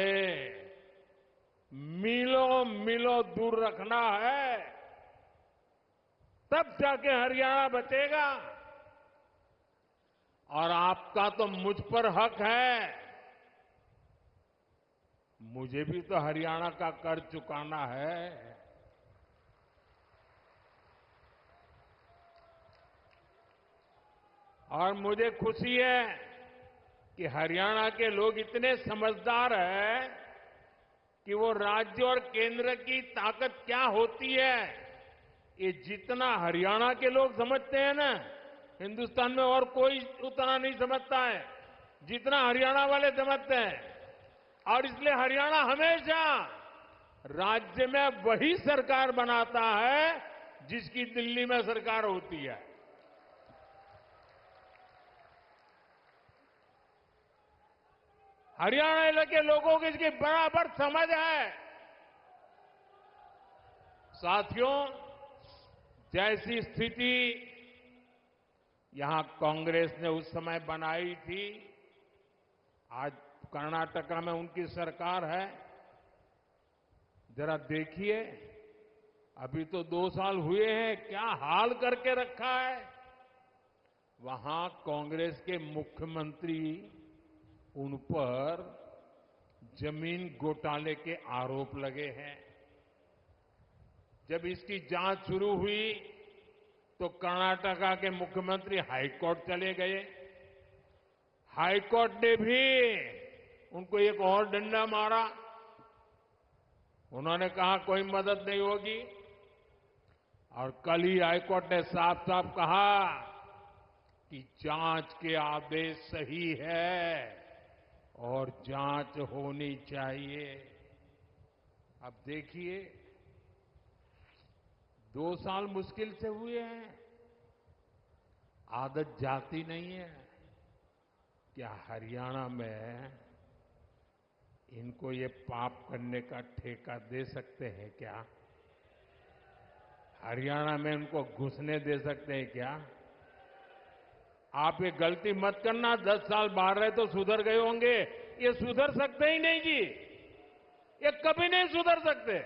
मीलों मीलों दूर रखना है, तब जाके हरियाणा बचेगा। और आपका तो मुझ पर हक है, मुझे भी तो हरियाणा का कर चुकाना है। और मुझे खुशी है कि हरियाणा के लोग इतने समझदार हैं कि वो राज्य और केंद्र की ताकत क्या होती है ये जितना हरियाणा के लोग समझते हैं ना, हिंदुस्तान में और कोई उतना नहीं समझता है जितना हरियाणा वाले समझते हैं। और इसलिए हरियाणा हमेशा राज्य में वही सरकार बनाता है जिसकी दिल्ली में सरकार होती है। हरियाणा के लोगों को इसकी बराबर समझ है। साथियों, जैसी स्थिति यहां कांग्रेस ने उस समय बनाई थी, आज कर्नाटका में उनकी सरकार है। जरा देखिए, अभी तो 2 साल हुए हैं, क्या हाल करके रखा है। वहां कांग्रेस के मुख्यमंत्री उन पर जमीन घोटाले के आरोप लगे हैं। जब इसकी जांच शुरू हुई तो कर्नाटका के मुख्यमंत्री हाईकोर्ट चले गए। हाईकोर्ट ने भी उनको एक और डंडा मारा। उन्होंने कहा कोई मदद नहीं होगी, और कल ही हाईकोर्ट ने साफ साफ कहा कि जांच के आदेश सही है और जांच होनी चाहिए। अब देखिए, 2 साल मुश्किल से हुए हैं, आदत जाती नहीं है। क्या हरियाणा में इनको ये पाप करने का ठेका दे सकते हैं क्या? हरियाणा में इनको घुसने दे सकते हैं क्या? आप ये गलती मत करना, 10 साल बाहर रहे तो सुधर गए होंगे, ये सुधर सकते ही नहीं जी, ये कभी नहीं सुधर सकते।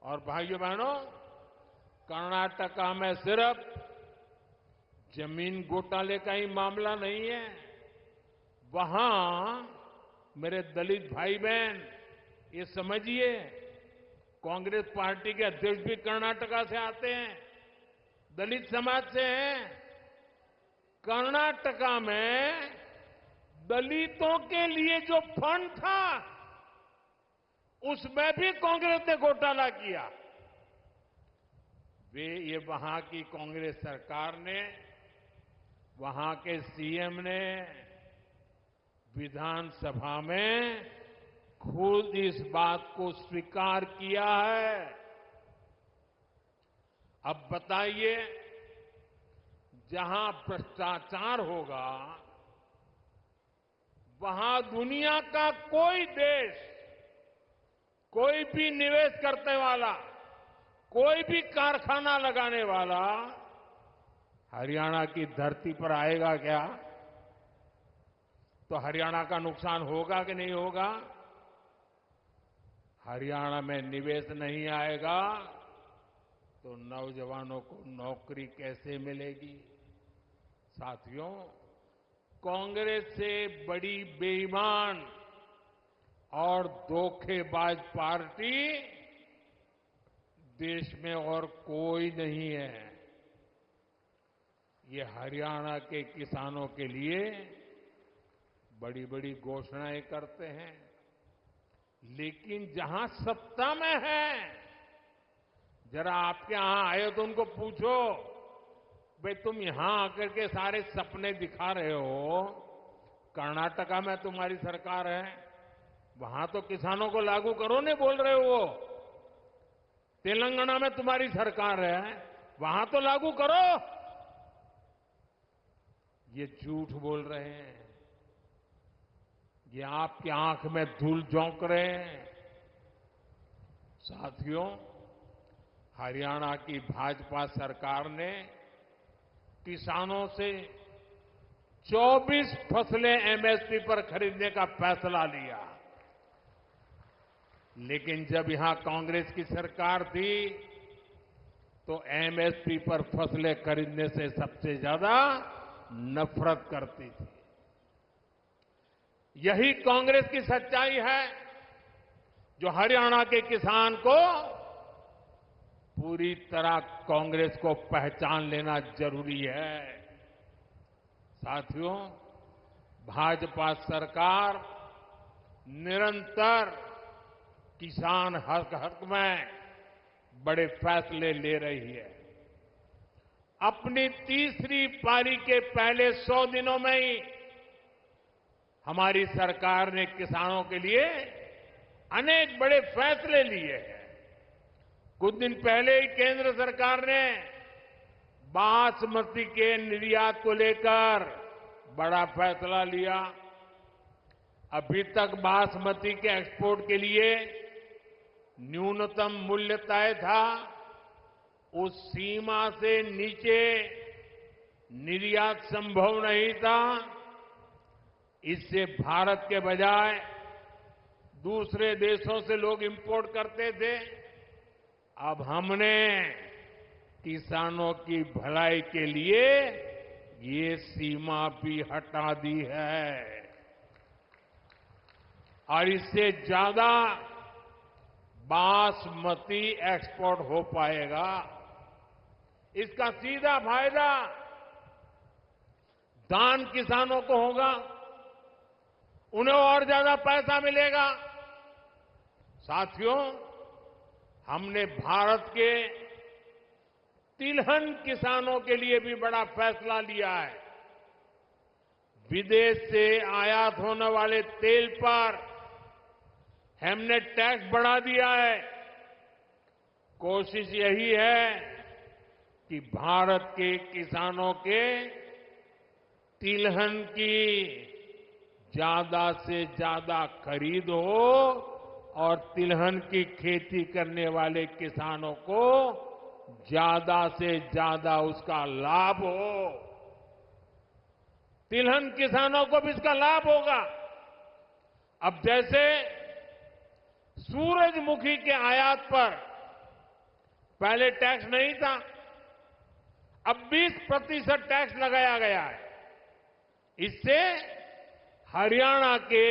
और भाइयों बहनों, कर्नाटका में सिर्फ जमीन घोटाले का ही मामला नहीं है। वहां मेरे दलित भाई बहन, ये समझिए, कांग्रेस पार्टी के अध्यक्ष भी कर्नाटका से आते हैं, दलित समाज से हैं। कर्नाटका में दलितों के लिए जो फंड था, उसमें भी कांग्रेस ने घोटाला किया। ये वहां की कांग्रेस सरकार ने, वहां के सीएम ने विधानसभा में खुद इस बात को स्वीकार किया है। अब बताइए, जहां भ्रष्टाचार होगा, वहां दुनिया का कोई देश, कोई भी निवेश करने वाला, कोई भी कारखाना लगाने वाला हरियाणा की धरती पर आएगा क्या? तो हरियाणा का नुकसान होगा कि नहीं होगा? हरियाणा में निवेश नहीं आएगा तो नौजवानों को नौकरी कैसे मिलेगी? साथियों, कांग्रेस से बड़ी बेईमान और धोखेबाज पार्टी देश में और कोई नहीं है। ये हरियाणा के किसानों के लिए बड़ी बड़ी घोषणाएं करते हैं, लेकिन जहां सत्ता में है, जरा आपके यहां आए तो उनको पूछो, भाई तुम यहां आकर के सारे सपने दिखा रहे हो, कर्नाटका में तुम्हारी सरकार है, वहां तो किसानों को लागू करो नहीं बोल रहे हो। तेलंगाना में तुम्हारी सरकार है, वहां तो लागू करो। ये झूठ बोल रहे हैं, ये आपकी आंख में धूल झोंक रहे हैं। साथियों, हरियाणा की भाजपा सरकार ने किसानों से 24 फसलें एमएसपी पर खरीदने का फैसला लिया, लेकिन जब यहां कांग्रेस की सरकार थी तो एमएसपी पर फसलें खरीदने से सबसे ज्यादा नफरत करती थी। यही कांग्रेस की सच्चाई है, जो हरियाणा के किसान को पूरी तरह कांग्रेस को पहचान लेना जरूरी है। साथियों, भाजपा सरकार निरंतर किसान हक में बड़े फैसले ले रही है। अपनी तीसरी पारी के पहले 100 दिनों में ही हमारी सरकार ने किसानों के लिए अनेक बड़े फैसले लिए हैं। कुछ दिन पहले ही केंद्र सरकार ने बासमती के निर्यात को लेकर बड़ा फैसला लिया। अभी तक बासमती के एक्सपोर्ट के लिए न्यूनतम मूल्य तय था, उस सीमा से नीचे निर्यात संभव नहीं था। इससे भारत के बजाय दूसरे देशों से लोग इंपोर्ट करते थे। अब हमने किसानों की भलाई के लिए ये सीमा भी हटा दी है और इससे ज्यादा बासमती एक्सपोर्ट हो पाएगा। इसका सीधा फायदा धान किसानों को होगा, उन्हें और ज्यादा पैसा मिलेगा। साथियों, हमने भारत के तिलहन किसानों के लिए भी बड़ा फैसला लिया है। विदेश से आयात होने वाले तेल पर हमने टैक्स बढ़ा दिया है। कोशिश यही है कि भारत के किसानों के तिलहन की ज्यादा से ज्यादा खरीद हो और तिलहन की खेती करने वाले किसानों को ज्यादा से ज्यादा उसका लाभ हो। तिलहन किसानों को भी इसका लाभ होगा। अब जैसे सूरजमुखी के आयात पर पहले टैक्स नहीं था, अब 20% टैक्स लगाया गया है। इससे हरियाणा के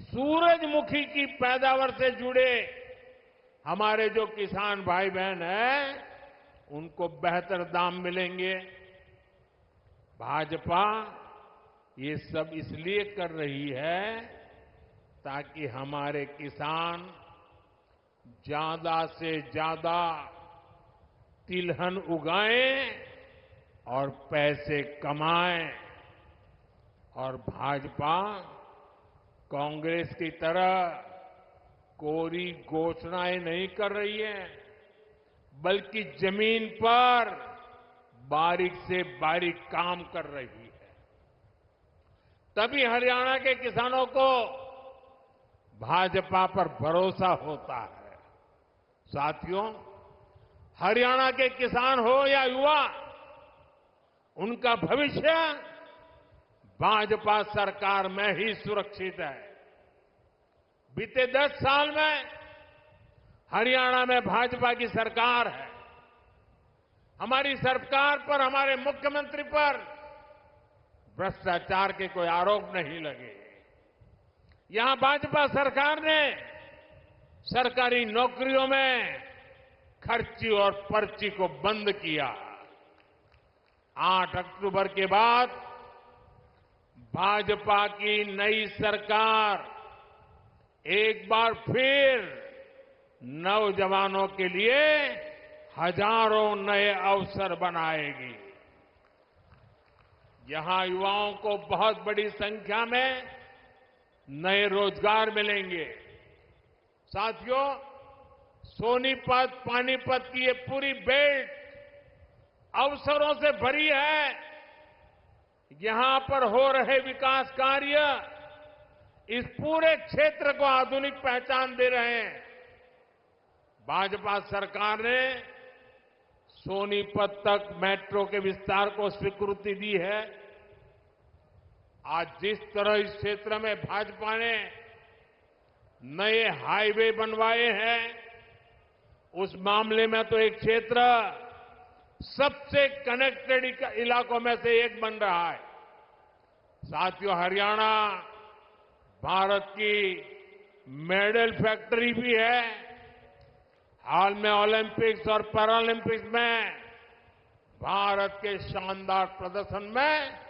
सूरजमुखी की पैदावार से जुड़े हमारे जो किसान भाई बहन हैं, उनको बेहतर दाम मिलेंगे। भाजपा ये सब इसलिए कर रही है ताकि हमारे किसान ज्यादा से ज्यादा तिलहन उगाएं और पैसे कमाएं। और भाजपा कांग्रेस की तरह कोरी घोषणाएं नहीं कर रही है, बल्कि जमीन पर बारीक से बारीक काम कर रही है। तभी हरियाणा के किसानों को भाजपा पर भरोसा होता है। साथियों, हरियाणा के किसान हो या युवा, उनका भविष्य भाजपा सरकार में ही सुरक्षित है। बीते 10 साल में हरियाणा में भाजपा की सरकार है। हमारी सरकार पर, हमारे मुख्यमंत्री पर भ्रष्टाचार के कोई आरोप नहीं लगे। यहां भाजपा सरकार ने सरकारी नौकरियों में खर्ची और पर्ची को बंद किया। 8 अक्टूबर के बाद भाजपा की नई सरकार एक बार फिर नौजवानों के लिए हजारों नए अवसर बनाएगी। यहां युवाओं को बहुत बड़ी संख्या में नए रोजगार मिलेंगे। साथियों, सोनीपत, पानीपत की ये पूरी बेल्ट अवसरों से भरी है। यहां पर हो रहे विकास कार्य इस पूरे क्षेत्र को आधुनिक पहचान दे रहे हैं। भाजपा सरकार ने सोनीपत तक मेट्रो के विस्तार को स्वीकृति दी है। आज जिस तरह इस क्षेत्र में भाजपा ने नए हाईवे बनवाए हैं, उस मामले में तो एक क्षेत्र सबसे कनेक्टेड इलाकों में से एक बन रहा है। साथियों, हरियाणा भारत की मेडल फैक्ट्री भी है। हाल में ओलंपिक्स और पैरालंपिक्स में भारत के शानदार प्रदर्शन में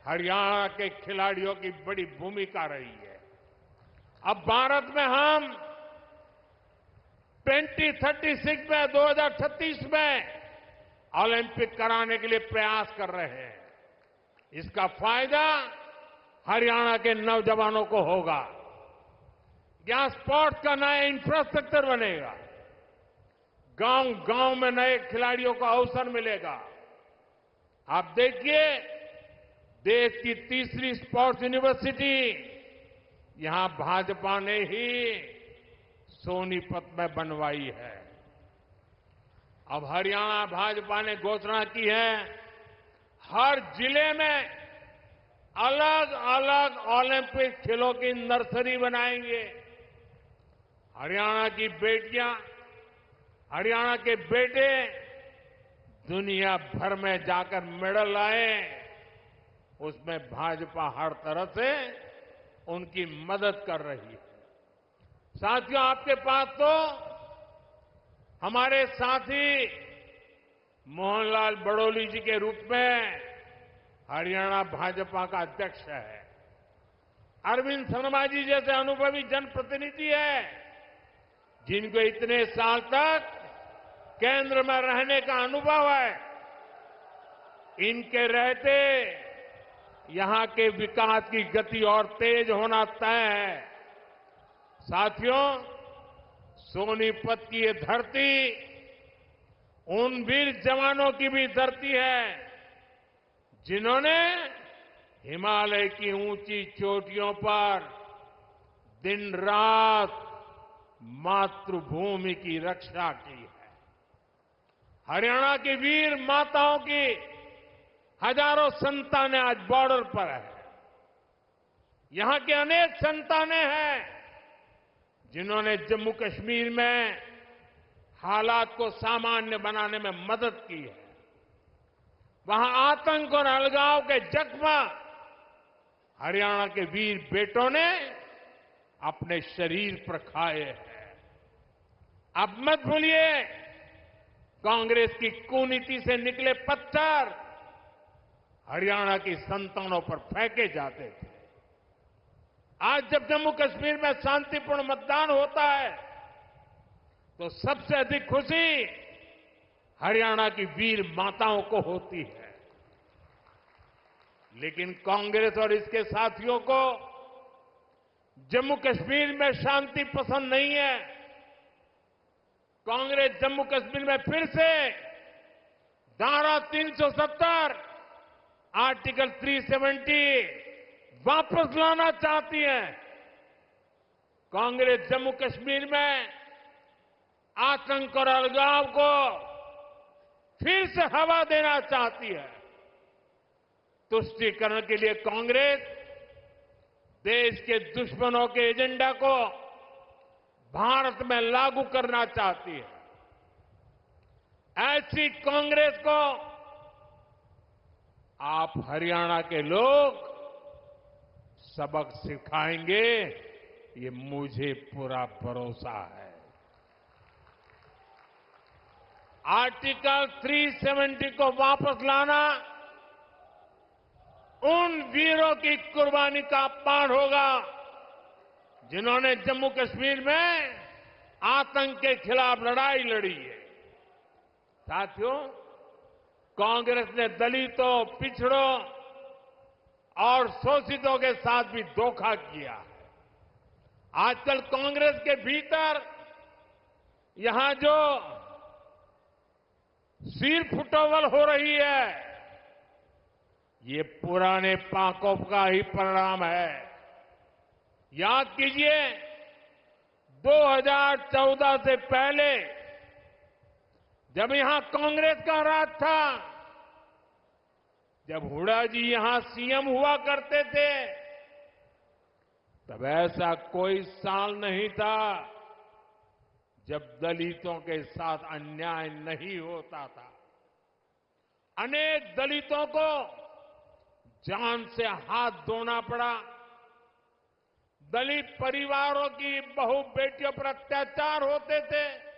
हरियाणा के खिलाड़ियों की बड़ी भूमिका रही है। अब भारत में हम 2036 में, 2036 में ओलंपिक कराने के लिए प्रयास कर रहे हैं। इसका फायदा हरियाणा के नौजवानों को होगा। यहां स्पोर्ट्स का नया इंफ्रास्ट्रक्चर बनेगा। गांव-गांव में नए खिलाड़ियों को अवसर मिलेगा। आप देखिए, देश की तीसरी स्पोर्ट्स यूनिवर्सिटी यहां भाजपा ने ही सोनीपत में बनवाई है। अब हरियाणा भाजपा ने घोषणा की है, हर जिले में अलग अलग ओलंपिक खेलों की नर्सरी बनाएंगे। हरियाणा की बेटियां, हरियाणा के बेटे दुनिया भर में जाकर मेडल लाए, उसमें भाजपा हर तरह से उनकी मदद कर रही है। साथियों, आपके पास तो हमारे साथी मोहनलाल बड़ोली जी के रूप में हरियाणा भाजपा का अध्यक्ष है। अरविंद शर्मा जी जैसे अनुभवी जनप्रतिनिधि है, जिनको इतने साल तक केंद्र में रहने का अनुभव है। इनके रहते यहां के विकास की गति और तेज होना तय है। साथियों, सोनीपत की ये धरती उन वीर जवानों की भी धरती है, जिन्होंने हिमालय की ऊंची चोटियों पर दिन रात मातृभूमि की रक्षा की है। हरियाणा की वीर माताओं की हजारों संतानें आज बॉर्डर पर है। यहां के अनेक संतानें हैं जिन्होंने जम्मू कश्मीर में हालात को सामान्य बनाने में मदद की है। वहां आतंक और अलगाव के जख्म हरियाणा के वीर बेटों ने अपने शरीर पर खाए हैं। अब मत भूलिए, कांग्रेस की कुनीति से निकले पत्थर हरियाणा की संतानों पर फेंके जाते थे। आज जब जम्मू कश्मीर में शांतिपूर्ण मतदान होता है, तो सबसे अधिक खुशी हरियाणा की वीर माताओं को होती है। लेकिन कांग्रेस और इसके साथियों को जम्मू कश्मीर में शांति पसंद नहीं है। कांग्रेस जम्मू कश्मीर में फिर से धारा 370, आर्टिकल 370 वापस लाना चाहती है। कांग्रेस जम्मू कश्मीर में आतंक और अलगाव को फिर से हवा देना चाहती है। तुष्टीकरण के लिए कांग्रेस देश के दुश्मनों के एजेंडा को भारत में लागू करना चाहती है। ऐसी कांग्रेस को आप हरियाणा के लोग सबक सिखाएंगे, ये मुझे पूरा भरोसा है। आर्टिकल 370 को वापस लाना उन वीरों की कुर्बानी का अपमान होगा, जिन्होंने जम्मू कश्मीर में आतंक के खिलाफ लड़ाई लड़ी है। साथियों, कांग्रेस ने दलितों, पिछड़ों और शोषितों के साथ भी धोखा किया है। आजकल कांग्रेस के भीतर यहां जो सिर फुटोवल हो रही है, ये पुराने पाकों का ही परिणाम है। याद कीजिए, 2014 से पहले जब यहां कांग्रेस का राज था, जब हुड्डा जी यहां सीएम हुआ करते थे, तब ऐसा कोई साल नहीं था जब दलितों के साथ अन्याय नहीं होता था। अनेक दलितों को जान से हाथ धोना पड़ा। दलित परिवारों की बहु बेटियों पर अत्याचार होते थे।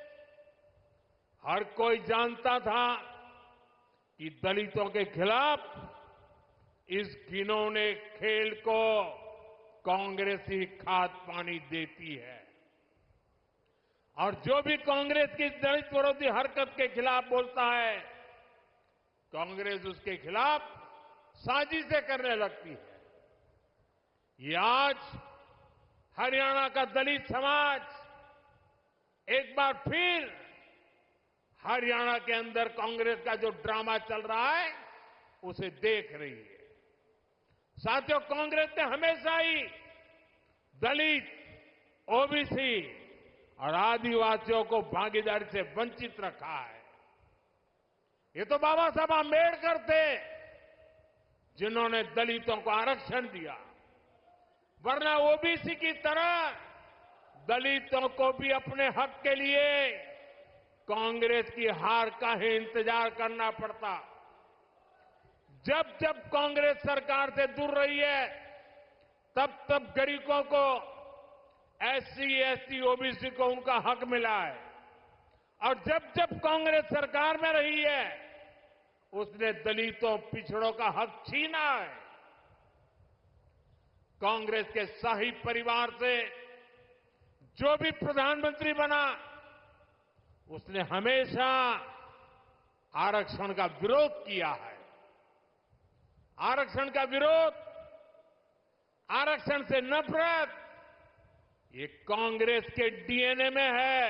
हर कोई जानता था कि दलितों के खिलाफ इस घिनौने खेल को कांग्रेस ही खाद पानी देती है। और जो भी कांग्रेस की दलित विरोधी हरकत के खिलाफ बोलता है, कांग्रेस उसके खिलाफ साजिशें करने लगती है। ये आज हरियाणा का दलित समाज एक बार फिर हरियाणा के अंदर कांग्रेस का जो ड्रामा चल रहा है उसे देख रही है। साथियों, कांग्रेस ने हमेशा ही दलित, ओबीसी और आदिवासियों को भागीदारी से वंचित रखा है। ये तो बाबा साहब आंबेडकर थे जिन्होंने दलितों को आरक्षण दिया, वरना ओबीसी की तरह दलितों को भी अपने हक के लिए कांग्रेस की हार का ही इंतजार करना पड़ता। जब जब कांग्रेस सरकार से दूर रही है, तब तब गरीबों को, एससी, एसटी, ओबीसी को उनका हक मिला है। और जब जब कांग्रेस सरकार में रही है, उसने दलितों, पिछड़ों का हक छीना है। कांग्रेस के शाही परिवार से जो भी प्रधानमंत्री बना, उसने हमेशा आरक्षण का विरोध किया है। आरक्षण का विरोध, आरक्षण से नफरत, ये कांग्रेस के डीएनए में है।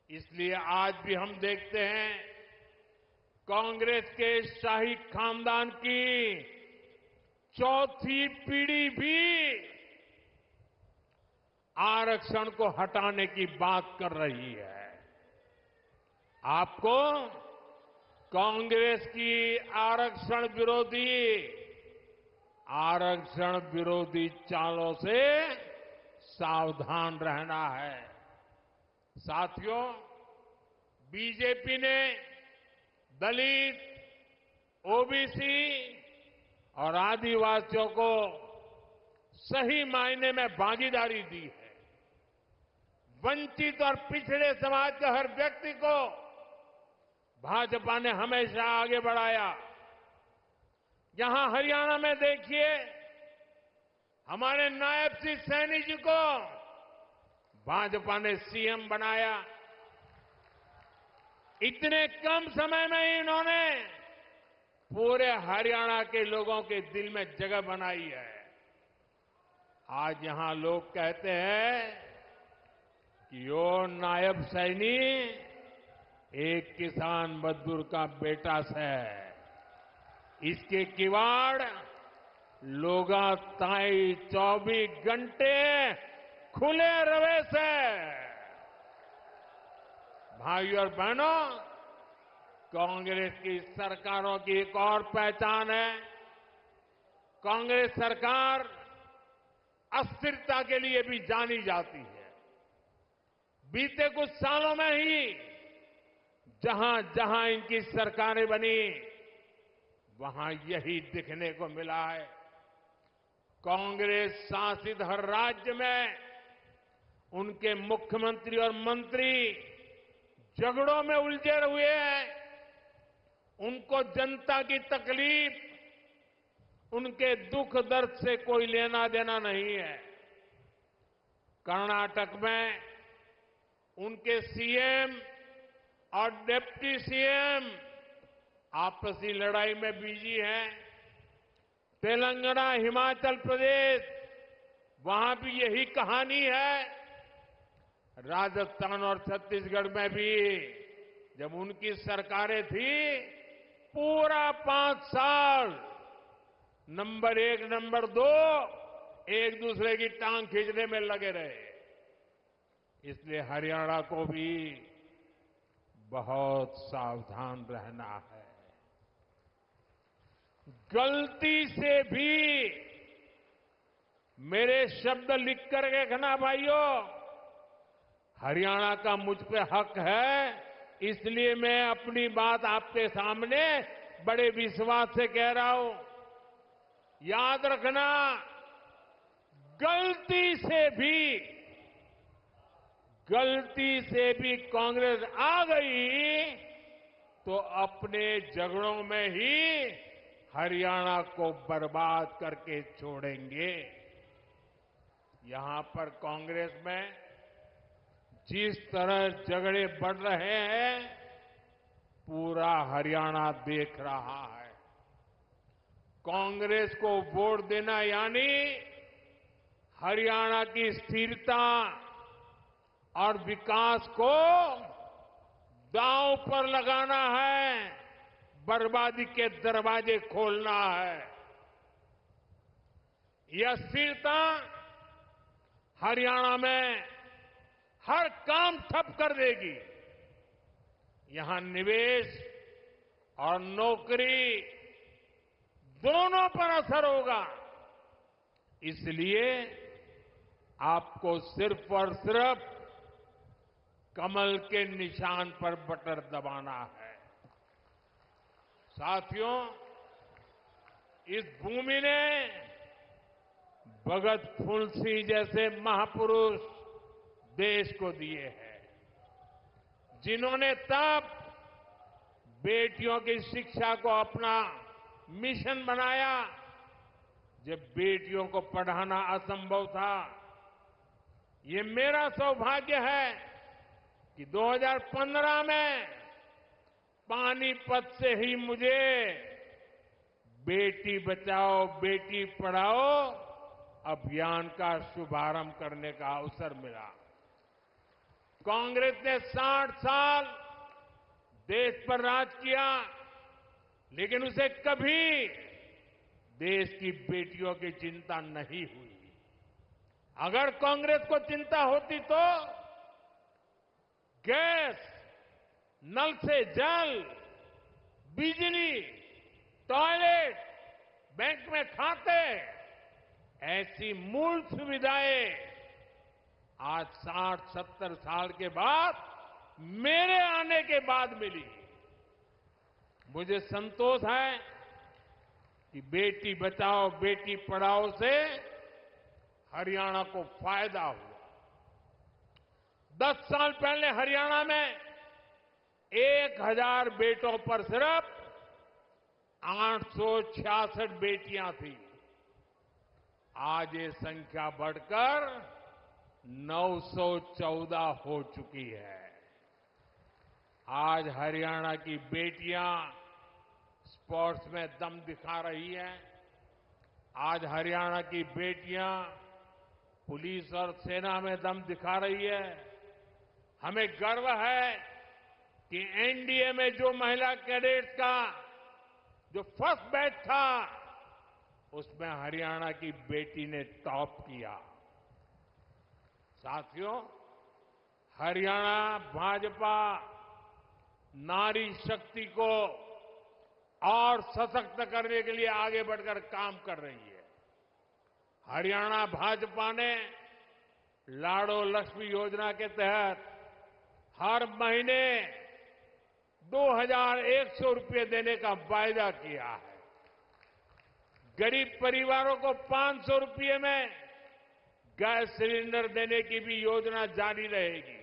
इसलिए आज भी हम देखते हैं कांग्रेस के शाही खानदान की चौथी पीढ़ी भी आरक्षण को हटाने की बात कर रही है। आपको कांग्रेस की आरक्षण विरोधी चालों से सावधान रहना है। साथियों, बीजेपी ने दलित, ओबीसी और आदिवासियों को सही मायने में भागीदारी दी है। वंचित और पिछड़े समाज के हर व्यक्ति को भाजपा ने हमेशा आगे बढ़ाया। यहां हरियाणा में देखिए, हमारे नायब श्री सैनी जी को भाजपा ने सीएम बनाया। इतने कम समय में ही इन्होंने पूरे हरियाणा के लोगों के दिल में जगह बनाई है। आज यहां लोग कहते हैं कि यो नायब सैनी एक किसान मजदूर का बेटा से, इसके किवाड़ लोगा ताई 24 घंटे खुले रवे से। भाइयों और बहनों, कांग्रेस की सरकारों की एक और पहचान है, कांग्रेस सरकार अस्थिरता के लिए भी जानी जाती है। बीते कुछ सालों में ही जहां जहां इनकी सरकारें बनी, वहां यही दिखने को मिला है। कांग्रेस शासित हर राज्य में उनके मुख्यमंत्री और मंत्री झगड़ों में उलझे हुए हैं। उनको जनता की तकलीफ, उनके दुख दर्द से कोई लेना देना नहीं है। कर्नाटक में उनके सीएम और डिप्टी सीएम आपसी लड़ाई में बिजी हैं। तेलंगाना, हिमाचल प्रदेश, वहां भी यही कहानी है। राजस्थान और छत्तीसगढ़ में भी जब उनकी सरकारें थी, पूरा 5 साल नंबर 1, नंबर 2 एक दूसरे की टांग खींचने में लगे रहे। इसलिए हरियाणा को भी बहुत सावधान रहना है। गलती से भी मेरे शब्द लिख कर रखना भाइयों, हरियाणा का मुझ पे हक है, इसलिए मैं अपनी बात आपके सामने बड़े विश्वास से कह रहा हूं। याद रखना, गलती से भी कांग्रेस आ गई तो अपने झगड़ों में ही हरियाणा को बर्बाद करके छोड़ेंगे। यहां पर कांग्रेस में जिस तरह झगड़े बढ़ रहे हैं, पूरा हरियाणा देख रहा है। कांग्रेस को वोट देना यानी हरियाणा की स्थिरता और विकास को दांव पर लगाना है, बर्बादी के दरवाजे खोलना है। यह अस्थिरता हरियाणा में हर काम ठप कर देगी। यहां निवेश और नौकरी दोनों पर असर होगा। इसलिए आपको सिर्फ और सिर्फ कमल के निशान पर बटन दबाना है। साथियों, इस भूमि ने भगत फूल सिंह जैसे महापुरुष देश को दिए हैं, जिन्होंने तब बेटियों की शिक्षा को अपना मिशन बनाया जब बेटियों को पढ़ाना असंभव था। ये मेरा सौभाग्य है कि 2015 में पानीपत से ही मुझे बेटी बचाओ बेटी पढ़ाओ अभियान का शुभारंभ करने का अवसर मिला। कांग्रेस ने 60 साल देश पर राज किया, लेकिन उसे कभी देश की बेटियों की चिंता नहीं हुई। अगर कांग्रेस को चिंता होती तो गैस, नल से जल, बिजली, टॉयलेट, बैंक में खाते, ऐसी मूल सुविधाएं आज 60-70 साल के बाद मेरे आने के बाद मिली। मुझे संतोष है कि बेटी बचाओ बेटी पढ़ाओ से हरियाणा को फायदा हुआ। 10 साल पहले हरियाणा में 1000 बेटों पर सिर्फ 866 बेटियां थी। आज ये संख्या बढ़कर 914 हो चुकी है। आज हरियाणा की बेटियां स्पोर्ट्स में दम दिखा रही हैं। आज हरियाणा की बेटियां पुलिस और सेना में दम दिखा रही है। हमें गर्व है कि एनडीए में जो महिला कैडेट्स का जो फर्स्ट बैच था, उसमें हरियाणा की बेटी ने टॉप किया। साथियों, हरियाणा भाजपा नारी शक्ति को और सशक्त करने के लिए आगे बढ़कर काम कर रही है। हरियाणा भाजपा ने लाड़ो लक्ष्मी योजना के तहत हर महीने 2100 रुपये देने का वायदा किया है। गरीब परिवारों को 500 रुपये में गैस सिलेंडर देने की भी योजना जारी रहेगी।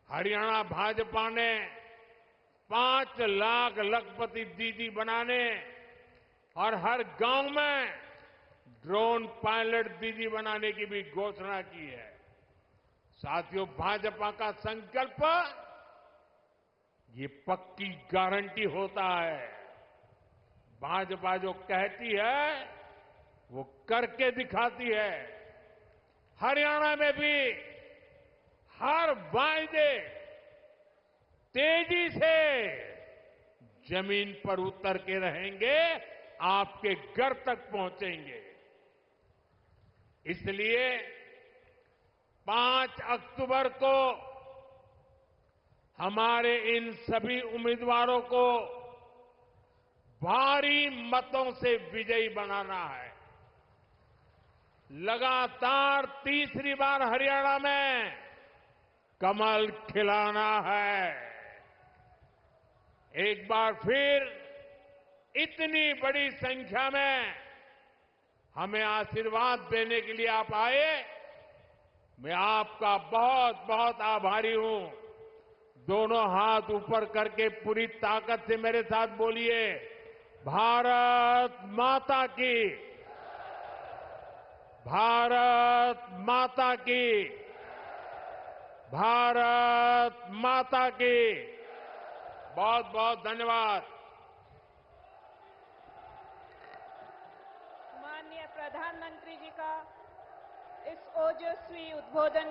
हरियाणा भाजपा ने 5 लाख लखपति दीदी बनाने और हर गांव में ड्रोन पायलट दीदी बनाने की भी घोषणा की है। साथियों, भाजपा का संकल्प ये पक्की गारंटी होता है। भाजपा जो कहती है वो करके दिखाती है। हरियाणा में भी हर वायदे तेजी से जमीन पर उतर के रहेंगे, आपके घर तक पहुंचेंगे। इसलिए 5 अक्टूबर को हमारे इन सभी उम्मीदवारों को भारी मतों से विजयी बनाना है। लगातार तीसरी बार हरियाणा में कमल खिलाना है। एक बार फिर इतनी बड़ी संख्या में हमें आशीर्वाद देने के लिए आप आए, मैं आपका बहुत बहुत आभारी हूं। दोनों हाथ ऊपर करके पूरी ताकत से मेरे साथ बोलिए, भारत माता की, भारत माता की, भारत माता की। बहुत बहुत धन्यवाद। माननीय प्रधानमंत्री जी का इस ओजस्वी उद्बोधन